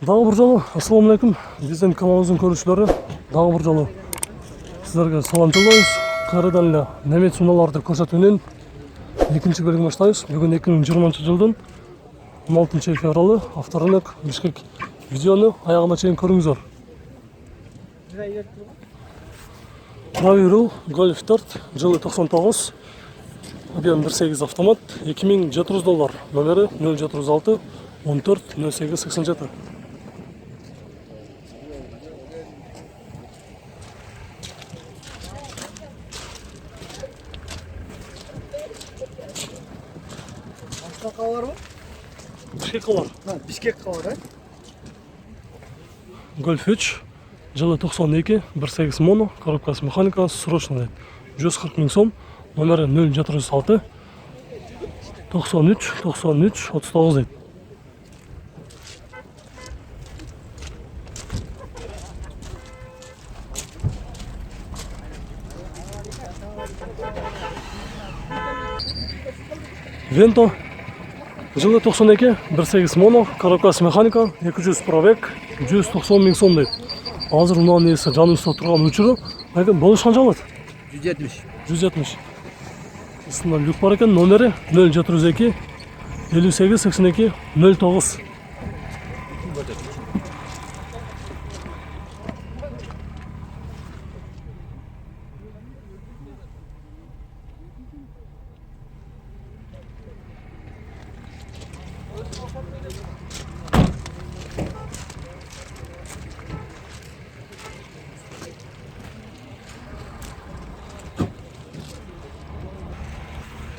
Дагы бир жолу ассаламу алейкум. Биздин каналыбыздын көрүүчүлөрү, дагы бир жолу сиздерге салам жолдойбуз. Кайрадан эле немец унааларды көрсөтүүнүн экинчи бөлүгүн баштайбыз. Бүгүн 2020 жылдын 16 февралы, авторынок, Бишкек. Видеону аягына чейин көрүңүздөр. Правил Golf 4, жылы 99, объем 1.8 автомат, $2700, номери 0706 14 08 87. Башка бар мı? Бишкек бар. Бишкек бар, Golf 3, жылы 92, 1.8 моно, коробкасы механика, срочно 140 000 сом, номери 0706 93 93 39 дейт. Венто, жылы 92, 1.8 моно, коробкасы механика, 200 пробег, 190 000 сом дейт. Азыр мынанын ээси жаныбызда турган учуру, болуш канча болот? 170. 170. Астында люк бар экен, номери 0702 58 82 09.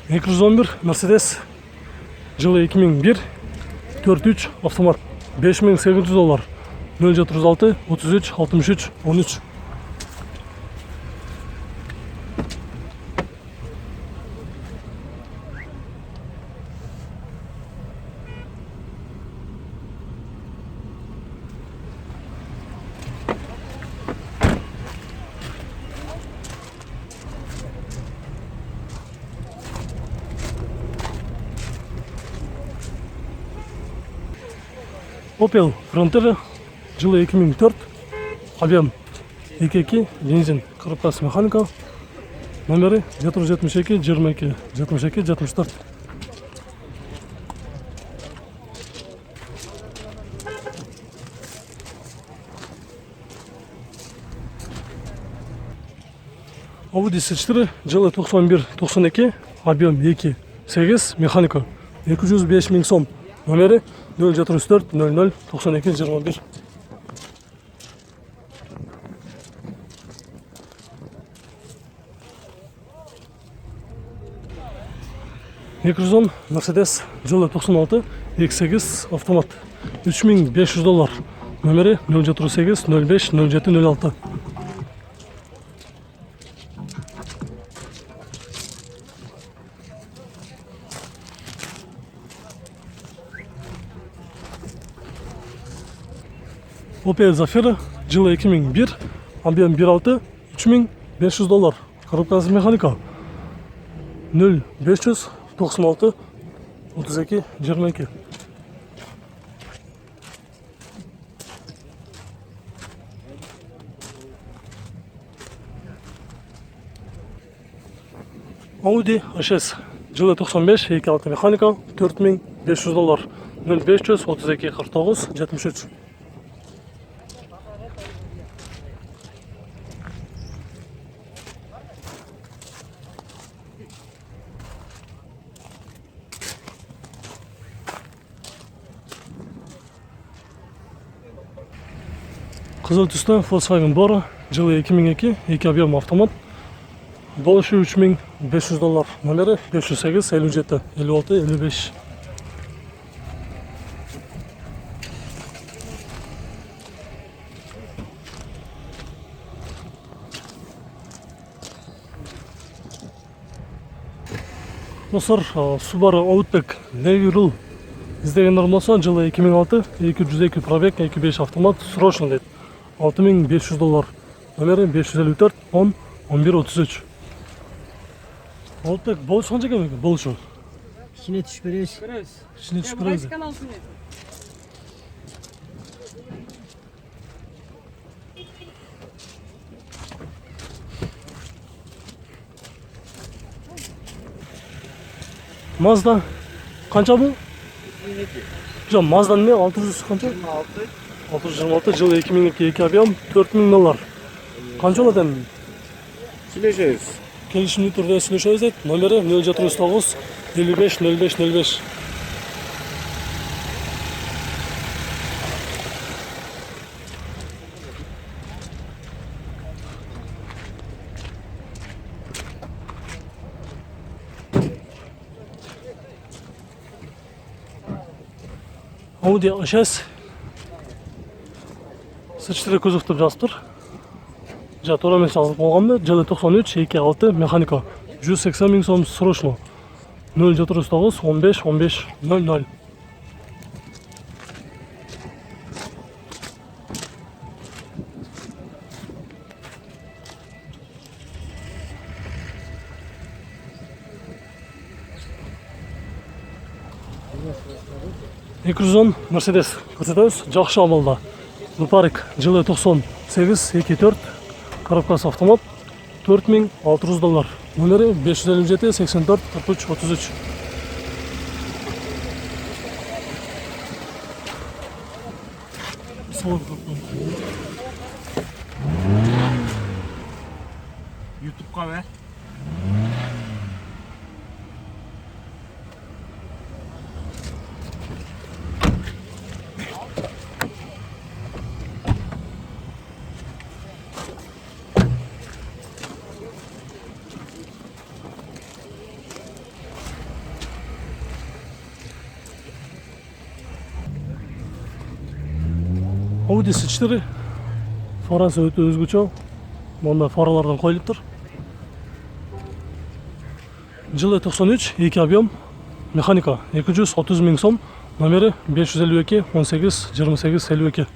$211 Mercedes, жылы 2001, 4.3 автомат, $5800, 0706 33 63 13. Opel Frontera, жылы 2004, объем 2.2, бензин, коробкасы механика, номери 772 22 72 74. Audi S4, жылы 91-92, объем 2.8, механика, 205 000 сом, номери 074 00 92 21. $210 Mercedes, жылы 96, 2.8 автомат, $3500, номери 078 05 07 06. Opel Zafira, жылы 2001, объем 1.6, $3500, коробкасы механика, 0500 96 32 22. Audi A6, жылы 95, 2.6 механика, $4500, 0500 32 49 73. Кызыл түстө Volkswagen Bora, жылы 2002, 2 объем автомат, болушу $3500, номери 508 57 56 55. Достор, Subaru Outback Navy Rule издегендер болсо, жылы 2006, 202 пробег, 2.5 автомат, срочно дейт. $6500, номери 554 10 11 33. Outback болуш канча экен болушу? İçine tuş bereriz. İçine түшүп беребиз. Mazda qancha bu? Жоқ, Mazda ne? 600 qancha? 626 жыл 2002 2 объем, 4000 доллар. Qancha oladi endi? Сөйлесеміз. Kelishimli turda сөйлешеміз deydi. Номері 0709 55 05 05. Audi A6 сырчтыры көзөктөп жазып тұр. Жа турамен жазылып болғанбы? Жылы 93 26 механика. 180 000 сом срочно. 0709 15 15 00. Ekran Mercedes көрсетеміз, жақсы амалда. Лупарик жылы 98 24, коробкасы автомат, 4600 доллар. Номері 557 84 43 33. Ютубқа бе? Audi S4 фарасы өте өзгөчө. Монда фаралардан коюлуп тур. Жылы 93 2 объем, механика 230 000 сом, номери 552 18 28 52.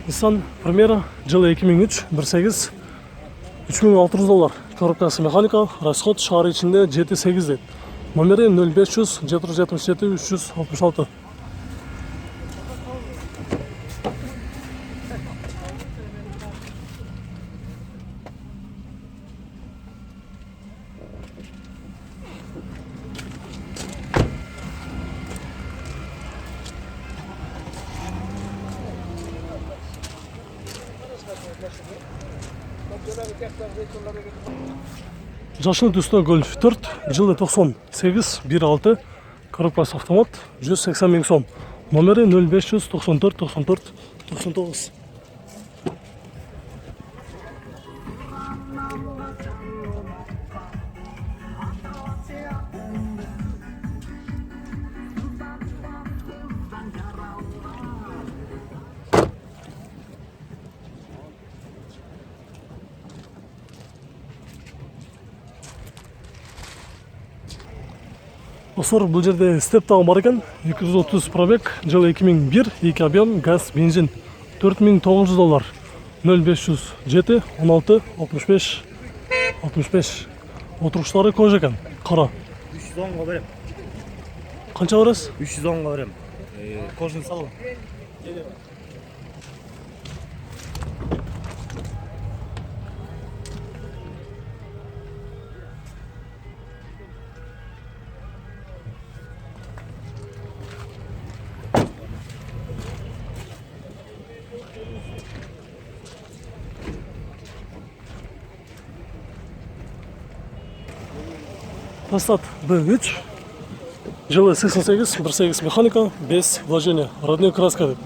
Nissan Primera жылы 2003 18 3600 доллар. Коробкасы механика, расход шаар ичинде 7-8 дейт. Номери 0500 777 366. Жашыл түсті Golf 4 жылы 98 16, коробкасы автомат, 180 000 сом. Номері 0500 94 94 99. Осор бұл жерде степ тағы бар екен. 230 пробег, жылы 2001, 2 объем, газ, бензин, 4900 доллар. 0500 7 16 65 65. Отырғыштары көз екен, қара. 310-ға берем. Қанша барасыз? 310-ға берем. Кожын салон. Passat B3, жылы 88 18 механика, без вложения, родной краска.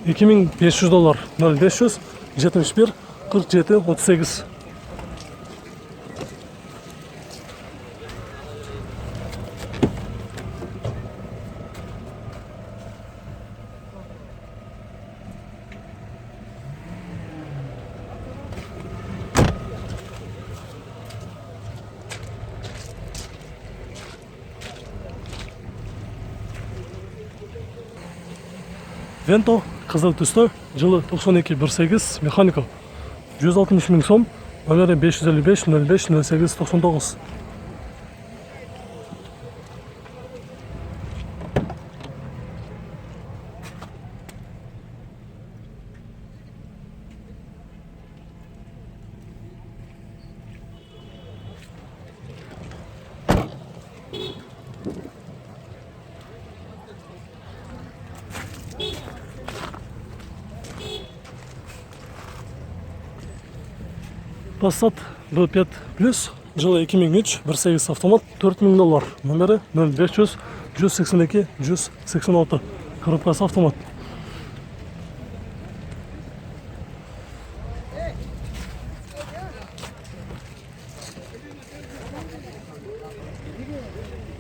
2500 доллар, 0500 71 47 38. Венто, қызыл түсті, жылы 9218 механика 160 000 сом, номері 555 05 08 99. Passat B5 Plus, жылы 2003, 1.8 автомат, $4000, номері 0500 182 186, коробкасы автомат.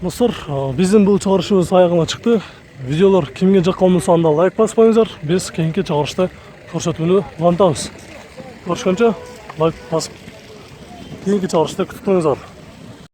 Достар, біздің бұл чығарышымыз аяғына шықты. Видеолар кімге жаққан болса анда лайк баспаңыздар. Біз кейінгі чығарышта көрсетуді ұлантамыз. Көрішкенше лайк басып кейінгі чығарышта күтіп тұрыңыздар.